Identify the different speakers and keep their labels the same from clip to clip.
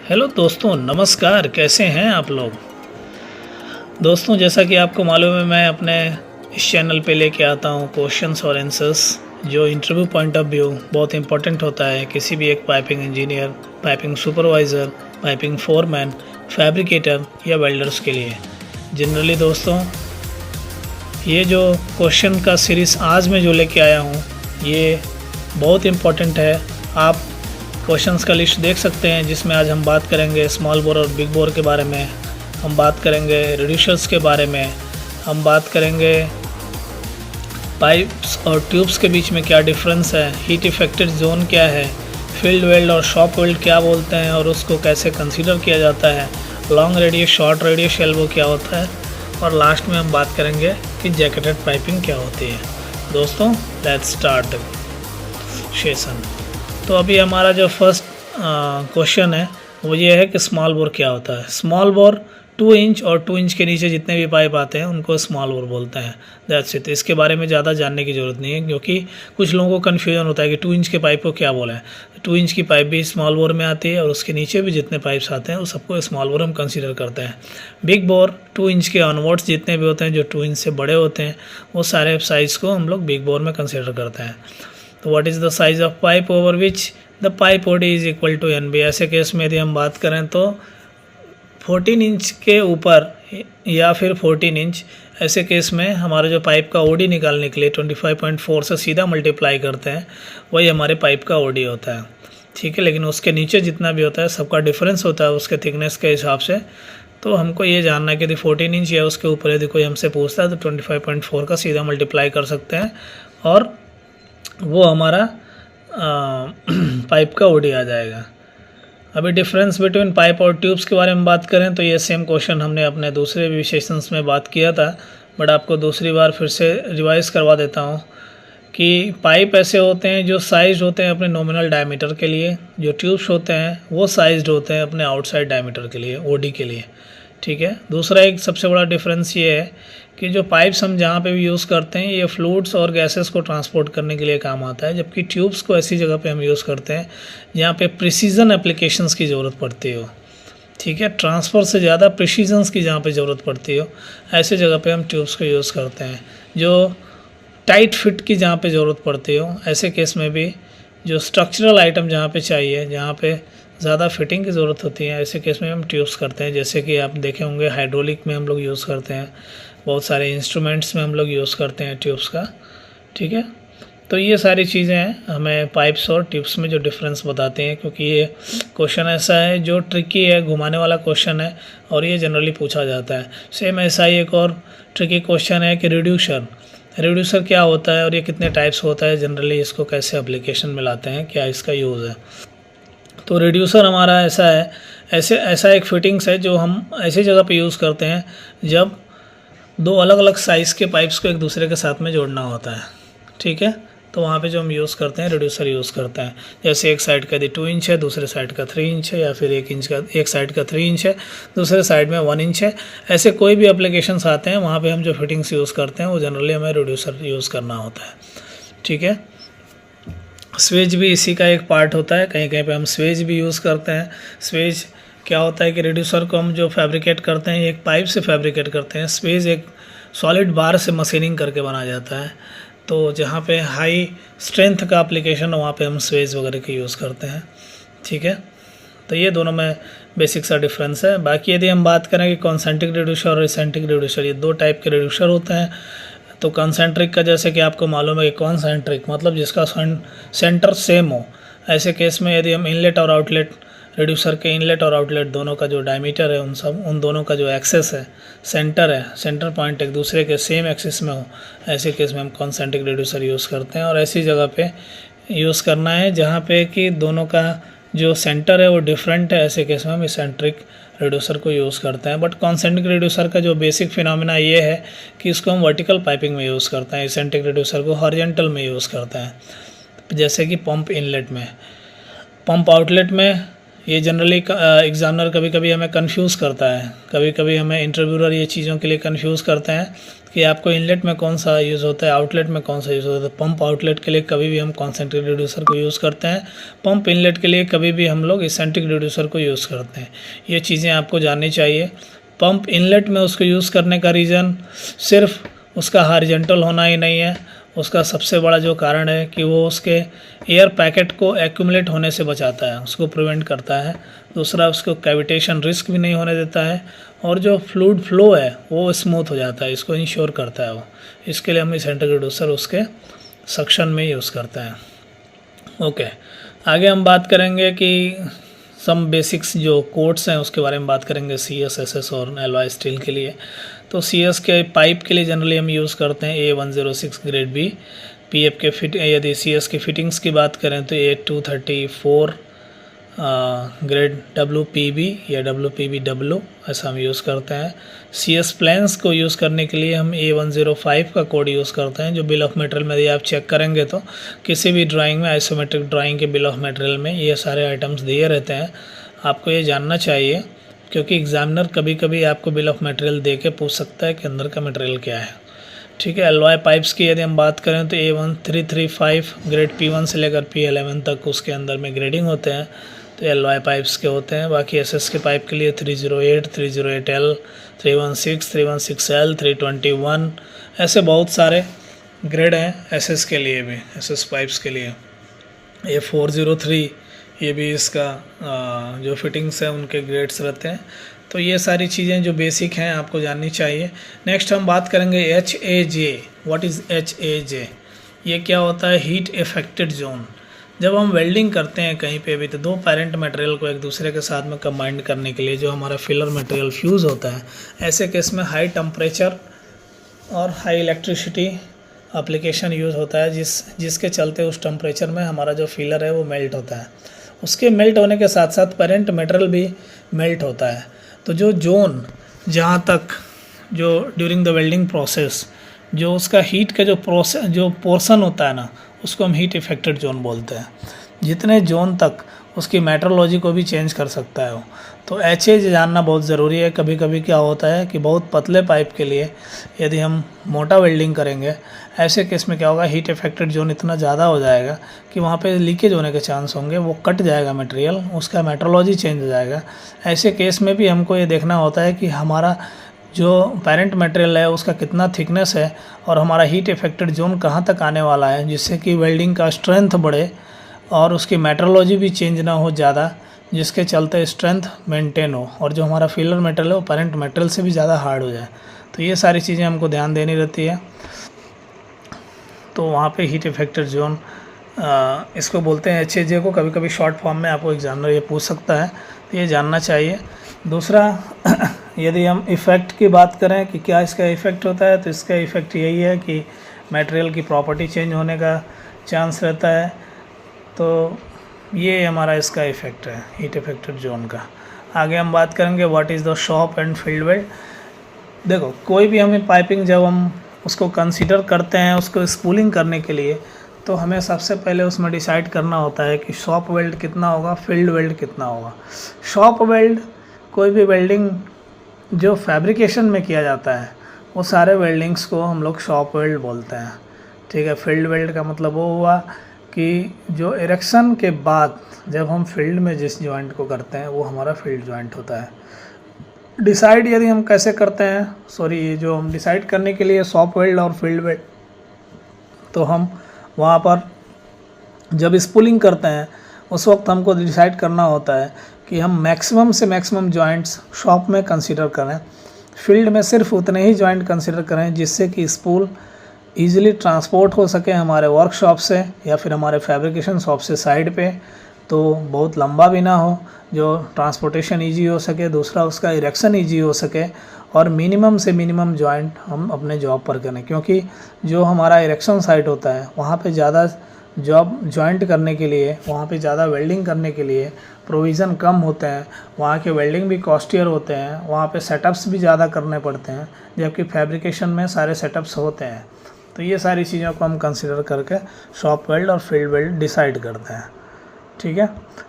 Speaker 1: Hello दोस्तों, नमस्कार। कैसे हैं आप लोग। दोस्तों, जैसा कि आपको मालूम है, मैं अपने इस चैनल पे लेके आता हूँ क्वेश्चंस और आंसर्स जो इंटरव्यू पॉइंट ऑफ व्यू बहुत इंपॉर्टेंट होता है किसी भी एक piping engineer, piping supervisor, piping foreman, fabricator या वेल्डर्स के लिए। जनरली दोस्तों, ये जो क्वेश्चन का सीरीज़ आज मैं जो लेके आया हूँ ये बहुत इम्पॉर्टेंट है। आप क्वेश्चंस का लिस्ट देख सकते हैं, जिसमें आज हम बात करेंगे स्मॉल बोर और बिग बोर के बारे में, हम बात करेंगे रिड्यूसर्स के बारे में, हम बात करेंगे पाइप्स और ट्यूब्स के बीच में क्या डिफरेंस है, हीट इफेक्टेड जोन क्या है, फील्ड वेल्ड और शॉप वेल्ड क्या बोलते हैं और उसको कैसे कंसीडर किया जाता है, long radius short radius elbow क्या होता है, और लास्ट में हम बात करेंगे कि जैकेटेड पाइपिंग क्या होती है। दोस्तों, लेट्स स्टार्ट सेशन। तो अभी हमारा जो फर्स्ट क्वेश्चन है वो ये है कि स्मॉल बोर क्या होता है। स्मॉल बोर 2 इंच और 2 इंच के नीचे जितने भी पाइप आते हैं उनको स्मॉल बोर बोलते हैं। That's it. इसके बारे में ज़्यादा जानने की ज़रूरत नहीं है, क्योंकि कुछ लोगों को कन्फ्यूजन होता है कि 2 इंच के पाइप को क्या बोला है। 2 इंच की पाइप भी स्मॉल बोर में आती है और उसके नीचे भी जितने पाइप्स आते हैं वो सबको स्मॉल बोर हम कंसिडर करते हैं। बिग बोर 2 इंच के ऑनवर्ड्स जितने भी होते हैं, जो 2 इंच से बड़े होते हैं, वो सारे साइज़ को हम लोग बिग बोर में कंसिडर करते हैं। तो what is the size of pipe over which the pipe OD is equal to N B. ऐसे केस में यदि हम बात करें तो 14 इंच के ऊपर या फिर 14 इंच, ऐसे केस में हमारे जो पाइप का ओडी निकालने के लिए 25.4 से सीधा मल्टीप्लाई करते हैं, वही हमारे पाइप का ओडी होता है। ठीक है, लेकिन उसके नीचे जितना भी होता है सबका डिफरेंस होता है उसके थिकनेस के हिसाब से। तो हमको ये जानना है कि यदि 14 इंच या उसके ऊपर यदि कोई हमसे पूछता है तो 25.4 का सीधा मल्टीप्लाई कर सकते हैं और वो हमारा पाइप का ओडी आ जाएगा। अभी डिफरेंस बिटवीन पाइप और ट्यूब्स के बारे में बात करें तो ये सेम क्वेश्चन हमने अपने दूसरे भी सेशंस में बात किया था, बट आपको दूसरी बार फिर से रिवाइज करवा देता हूँ कि पाइप ऐसे होते हैं जो साइज होते हैं अपने नॉमिनल डायमीटर के लिए, जो ट्यूब्स होते हैं वो साइज्ड होते हैं अपने आउटसाइड डायमीटर के लिए, ओडी के लिए। ठीक है। दूसरा एक सबसे बड़ा डिफरेंस ये है कि जो पाइप्स हम जहाँ पे भी यूज़ करते हैं ये फ्लूइड्स और गैसेस को ट्रांसपोर्ट करने के लिए काम आता है, जबकि ट्यूब्स को ऐसी जगह पे हम यूज़ करते हैं जहाँ पे प्रिसीजन एप्लीकेशंस की ज़रूरत पड़ती हो। ठीक है, ट्रांसफ़र से ज़्यादा प्रिसीजन्स की जहाँ पे ज़रूरत पड़ती हो, ऐसे जगह पे हम ट्यूब्स को यूज़ करते हैं। जो टाइट फिट की जहाँ पे ज़रूरत पड़ती हो, ऐसे केस में भी जो स्ट्रक्चरल आइटम जहाँ पे चाहिए, जहाँ पे ज़्यादा फिटिंग की ज़रूरत होती है, ऐसे केस में हम ट्यूब्स करते हैं। जैसे कि आप देखे होंगे हाइड्रोलिक में हम लोग यूज़ करते हैं, बहुत सारे इंस्ट्रूमेंट्स में हम लोग यूज़ करते हैं ट्यूब्स का। ठीक है, तो ये सारी चीज़ें हैं हमें पाइप्स और ट्यूब्स में जो डिफरेंस बताते हैं, क्योंकि ये क्वेश्चन ऐसा है जो ट्रिकी है, घुमाने वाला क्वेश्चन है और ये जनरली पूछा जाता है। सेम ऐसा ही एक और ट्रिकी क्वेश्चन है कि रिड्यूसर क्या होता है और ये कितने टाइप्स होता है, जनरली इसको कैसे एप्लीकेशन में लाते हैं, क्या इसका यूज़ है। तो रिड्यूसर हमारा ऐसा है, ऐसा एक फिटिंग्स है जो हम ऐसी जगह पे यूज़ करते हैं जब दो अलग अलग साइज़ के पाइप्स को एक दूसरे के साथ में जोड़ना होता है। ठीक है, तो वहाँ पे जो हम यूज़ करते हैं रिड्यूसर यूज़ करते हैं। जैसे एक साइड का यदि 2 इंच है, दूसरे साइड का 3 इंच है, या फिर एक साइड का 3 इंच है, दूसरे साइड में 1 इंच है, ऐसे कोई भी एप्लीकेशंस आते हैं वहाँ पे हम जो फिटिंग्स यूज़ करते हैं वो जनरली हमें रिड्यूसर यूज़ करना होता है। ठीक है, स्वेज भी इसी का एक पार्ट होता है, कहीं कहीं पे हम स्वेज भी यूज़ करते हैं। स्वेज क्या होता है कि रिड्यूसर को हम जो फैब्रिकेट करते हैं एक पाइप से फैब्रिकेट करते हैं, स्वेज एक सॉलिड बार से मशीनिंग करके बनाया जाता है। तो जहाँ पे हाई स्ट्रेंथ का एप्लीकेशन है वहाँ पे हम स्वेज वगैरह के यूज़ करते हैं। ठीक है, तो ये दोनों में बेसिक सा डिफरेंस है। बाकी यदि हम बात करें कि कॉन्सेंट्रिक रिड्यूसर और एसेंट्रिक रिड्यूसर, ये 2 टाइप के रिड्यूसर होते हैं। तो कॉन्सेंट्रिक का जैसे कि आपको मालूम है कि कॉन्सेंट्रिक मतलब जिसका सेंटर सेम हो, ऐसे केस में यदि हम इनलेट और आउटलेट, रिड्यूसर के इनलेट और आउटलेट दोनों का जो डायमीटर है उन दोनों का जो एक्सेस है, सेंटर पॉइंट एक दूसरे के सेम एक्सिस में हो, ऐसे केस में हम कॉन्सेंट्रिक रिड्यूसर यूज़ करते हैं। और ऐसी जगह पे यूज़ करना है जहाँ पे कि दोनों का जो सेंटर है वो डिफरेंट है, ऐसे केस में हम एसेंट्रिक रिड्यूसर को यूज़ करते हैं। बट कॉन्सेंट्रिक रिड्यूसर का जो बेसिक फिनोमिना ये है कि इसको हम वर्टिकल पाइपिंग में यूज़ करते हैं, एसेंट्रिक रिड्यूसर को हॉरिजॉन्टल में यूज़ करते हैं। जैसे कि पंप इनलेट में, पंप आउटलेट में ये जनरली एग्जामिनर कभी कभी हमें कंफ्यूज करता है, कभी कभी हमें इंटरव्यूअर ये चीज़ों के लिए कंफ्यूज करते हैं कि आपको इनलेट में कौन सा यूज़ होता है, आउटलेट में कौन सा यूज़ होता है। तो पंप आउटलेट के लिए कभी भी हम कॉन्सेंट्रेट रिड्यूसर को यूज़ करते हैं, पंप इनलेट के लिए कभी भी हम लोग इसेंट्रिक रिड्यूसर को यूज़ करते हैं। ये चीज़ें आपको जाननी चाहिए। पंप इनलेट में उसको यूज़ करने का रीज़न सिर्फ उसका हॉरिजॉन्टल होना ही नहीं है, उसका सबसे बड़ा जो कारण है कि वो उसके एयर पैकेट को एक्यूमुलेट होने से बचाता है, उसको प्रिवेंट करता है। दूसरा, उसको कैविटेशन रिस्क भी नहीं होने देता है, और जो फ्लूइड फ्लो है वो स्मूथ हो जाता है, इसको इंश्योर करता है वो। इसके लिए हम इसेंट्रिक रिड्यूसर उसके सक्शन में यूज़ करते हैं। ओके, आगे हम बात करेंगे कि सम बेसिक्स जो कोड्स हैं उसके बारे में बात करेंगे, CS, SS और एलॉय स्टील के लिए। तो CS के पाइप के लिए जनरली हम यूज़ करते हैं A106 ग्रेड B। PF के फिट, यदि CS की फिटिंग्स की बात करें तो A234 ग्रेड WPB या WPBW ऐसा हम यूज़ करते हैं। CS प्लेन्स को यूज़ करने के लिए हम A105 का कोड यूज़ करते हैं, जो बिल ऑफ मटेरियल में यदि आप चेक करेंगे तो किसी भी ड्राइंग में, आइसोमेट्रिक ड्राइंग के बिल ऑफ मटेरियल में ये सारे आइटम्स दिए रहते हैं। आपको ये जानना चाहिए, क्योंकि एग्जामिनर कभी कभी आपको बिल ऑफ मटेरियल दे के पूछ सकता है कि अंदर का मटेरियल क्या है। ठीक है, एलॉय पाइप्स की यदि हम बात करें तो A1335 ग्रेड P1 से लेकर P11 तक उसके अंदर में ग्रेडिंग होते हैं, तो एलॉय पाइप्स के होते हैं। बाकी SS के पाइप के लिए 308, 308L, 316, 316L, 321 ऐसे बहुत सारे ग्रेड हैं SS के लिए भी, SS पाइप्स के लिए। A403 ये भी इसका जो फिटिंग्स है उनके ग्रेड्स रहते हैं। तो ये सारी चीज़ें जो बेसिक हैं आपको जाननी चाहिए। नेक्स्ट हम बात करेंगे HAJ। What is HAJ? ये क्या होता है? Heat affected zone. जब हम वेल्डिंग करते हैं कहीं पे भी, तो दो पेरेंट मटेरियल को एक दूसरे के साथ में कंबाइंड करने के लिए जो हमारा फिलर मटेरियल फ्यूज़ होता है, ऐसे केस में हाई टेम्परेचर और हाई इलेक्ट्रिसिटी एप्लीकेशन यूज़ होता है, जिसके चलते उस टेम्परेचर में हमारा जो फिलर है वो मेल्ट होता है। उसके मेल्ट होने के साथ साथ पेरेंट मटेरियल भी मेल्ट होता है। तो जो जोन, जहाँ तक जो ड्यूरिंग द वेल्डिंग प्रोसेस जो उसका हीट का जो पोर्शन होता है ना, उसको हम हीट इफेक्टेड जोन बोलते हैं। जितने जोन तक उसकी मेट्रोलॉजी को भी चेंज कर सकता है वो। तो HA जानना बहुत ज़रूरी है। कभी कभी क्या होता है कि बहुत पतले पाइप के लिए यदि हम मोटा वेल्डिंग करेंगे, ऐसे केस में क्या होगा, हीट इफेक्टेड जोन इतना ज़्यादा हो जाएगा कि वहाँ पे लीकेज होने के चांस होंगे, वो कट जाएगा मटेरियल, उसका मेट्रोलॉजी चेंज हो जाएगा। ऐसे केस में भी हमको ये देखना होता है कि हमारा जो पेरेंट मटेरियल है उसका कितना थिकनेस है और हमारा हीट इफेक्टेड जोन कहाँ तक आने वाला है, जिससे कि वेल्डिंग का स्ट्रेंथ बढ़े और उसकी मेट्रोलॉजी भी चेंज ना हो ज़्यादा, जिसके चलते स्ट्रेंथ मेंटेन हो और जो हमारा फिलर मटेरियल है वो पेरेंट मटेरियल से भी ज़्यादा हार्ड हो जाए। तो ये सारी चीज़ें हमको ध्यान देनी रहती है। तो वहाँ पे हीट इफेक्टेड जोन इसको बोलते हैं HAJ को। कभी कभी शॉर्ट फॉर्म में आपको एग्जामिनर ये पूछ सकता है, तो ये जानना चाहिए। दूसरा, यदि हम इफ़ेक्ट की बात करें कि क्या इसका इफ़ेक्ट होता है, तो इसका इफ़ेक्ट यही है कि मटेरियल की प्रॉपर्टी चेंज होने का चांस रहता है। तो ये हमारा इसका इफ़ेक्ट है हीट इफेक्टेड जोन का। आगे हम बात करेंगे what is the shop and field weld. देखो, कोई भी हमें पाइपिंग जब हम उसको कंसीडर करते हैं उसको स्पूलिंग करने के लिए, तो हमें सबसे पहले उसमें डिसाइड करना होता है कि शॉप वेल्ड कितना होगा, फील्ड वेल्ड कितना होगा। शॉप वेल्ड, कोई भी वेल्डिंग जो फैब्रिकेशन में किया जाता है वो सारे वेल्डिंग्स को हम लोग शॉप वेल्ड बोलते हैं। ठीक है, फील्ड वेल्ड का मतलब वो हुआ कि जो इरेक्शन के बाद जब हम फील्ड में जिस जॉइंट को करते हैं वो हमारा फील्ड जॉइंट होता है। डिसाइड यदि हम कैसे करते हैं, सॉरी, जो हम डिसाइड करने के लिए शॉप वेल्ड और फील्ड वेल्ड, तो हम वहाँ पर जब स्पूलिंग करते हैं उस वक्त हमको डिसाइड करना होता है कि हम मैक्सिमम से मैक्सिमम जॉइंट्स शॉप में कंसीडर करें, फील्ड में सिर्फ उतने ही जॉइंट कंसीडर करें जिससे कि स्पूल ईज़िली ट्रांसपोर्ट हो सके हमारे वर्कशॉप से या फिर हमारे फैब्रिकेशन शॉप से साइड पे, तो बहुत लंबा भी ना हो, जो ट्रांसपोर्टेशन इजी हो सके, दूसरा उसका इरेक्शन इजी हो सके, और मिनिमम से मिनिमम जॉइंट हम अपने जॉब पर करें। क्योंकि जो हमारा इरेक्शन साइट होता है वहाँ पे ज़्यादा जॉइंट करने के लिए, वहाँ पे ज़्यादा वेल्डिंग करने के लिए प्रोविज़न कम होते हैं, वहाँ के वेल्डिंग भी कॉस्टियर होते हैं, वहाँ पे सेटअप्स भी ज़्यादा करने पड़ते हैं, जबकि फैब्रिकेशन में सारे सेटअप्स होते हैं। तो ये सारी चीज़ों को हम कंसिडर करके शॉप वेल्ड और फील्ड वेल्ड डिसाइड करते हैं। ठीक है।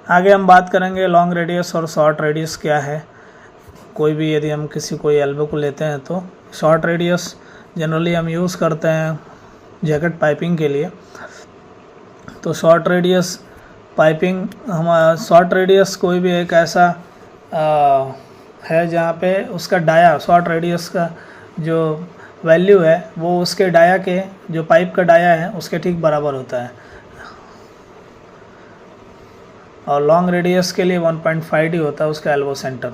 Speaker 1: आगे हम बात करेंगे लॉन्ग रेडियस और शॉर्ट रेडियस क्या है। कोई भी यदि हम किसी कोई एल्बो को लेते हैं तो शॉर्ट रेडियस जनरली हम यूज़ करते हैं जैकेट पाइपिंग के लिए। तो शॉर्ट रेडियस पाइपिंग हमारा शॉर्ट रेडियस कोई भी एक ऐसा है जहाँ पे उसका डाया शॉर्ट रेडियस का जो वैल्यू है वो उसके डाया के जो पाइप का डाया है उसके ठीक बराबर होता है, और लॉन्ग रेडियस के लिए 1.5D होता है उसका एल्बो सेंटर।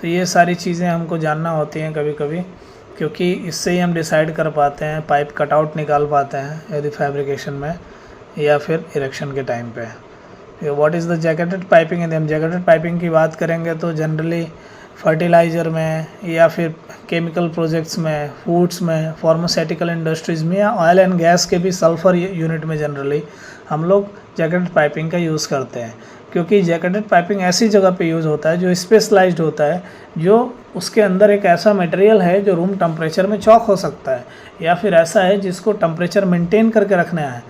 Speaker 1: तो ये सारी चीज़ें हमको जानना होती हैं कभी कभी, क्योंकि इससे ही हम डिसाइड कर पाते हैं, पाइप कटआउट निकाल पाते हैं यदि फैब्रिकेशन में या फिर इरेक्शन के टाइम पे। What is the jacketed piping. यदि हम जैकेटेड पाइपिंग की बात करेंगे तो जनरली फर्टिलाइज़र में या फिर केमिकल प्रोजेक्ट्स में, फूड्स में, फार्मास्यूटिकल इंडस्ट्रीज़ में या ऑयल एंड गैस के भी सल्फर यूनिट में जनरली हम लोग जैकेटेड पाइपिंग का यूज़ करते हैं, क्योंकि जैकेटेड पाइपिंग ऐसी जगह पे यूज़ होता है जो स्पेशलाइज्ड होता है, जो उसके अंदर एक ऐसा मटेरियल है जो रूम टेम्परेचर में चॉक हो सकता है या फिर ऐसा है जिसको टेम्परेचर मेंटेन करके रखना है,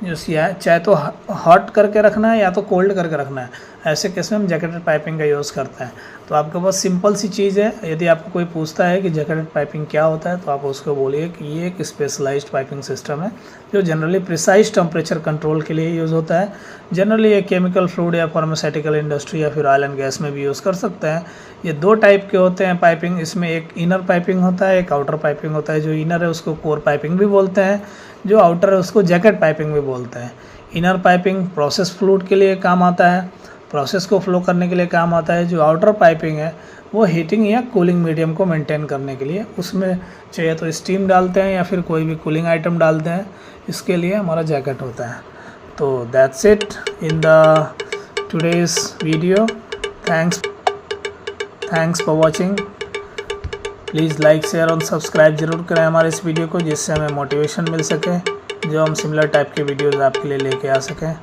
Speaker 1: जो चाहे तो हॉट करके रखना है या तो कोल्ड करके रखना है। ऐसे केस में हम जैकेटेड पाइपिंग का यूज़ करते हैं। तो आपके पास सिंपल सी चीज़ है, यदि आपको कोई पूछता है कि जैकेटेड पाइपिंग क्या होता है तो आप उसको बोलिए कि ये एक स्पेशलाइज्ड पाइपिंग सिस्टम है जो जनरली प्रिसाइज टेम्परेचर कंट्रोल के लिए यूज़ होता है। जनरली ये केमिकल फ्लूइड या फार्मास्यूटिकल इंडस्ट्री या फिर ऑयल एंड गैस में भी यूज़ कर सकते हैं। ये दो टाइप के होते हैं पाइपिंग, इसमें एक इनर पाइपिंग होता है, एक आउटर पाइपिंग होता है। जो इनर है उसको कोर पाइपिंग भी बोलते हैं, जो आउटर है उसको जैकेट पाइपिंग भी बोलते हैं। इनर पाइपिंग प्रोसेस फ्लूइड के लिए काम आता है, प्रोसेस को फ्लो करने के लिए काम आता है। जो आउटर पाइपिंग है वो हीटिंग या कूलिंग मीडियम को मेंटेन करने के लिए, उसमें चाहिए तो स्टीम डालते हैं या फिर कोई भी कूलिंग आइटम डालते हैं, इसके लिए हमारा जैकेट होता है। तो that's it in the today's video. Thanks for watching. Please like, share और सब्सक्राइब ज़रूर करें हमारे इस वीडियो को, जिससे हमें मोटिवेशन मिल सके, जो हम सिमिलर टाइप के वीडियोज़ आपके लिए लेके आ सकें।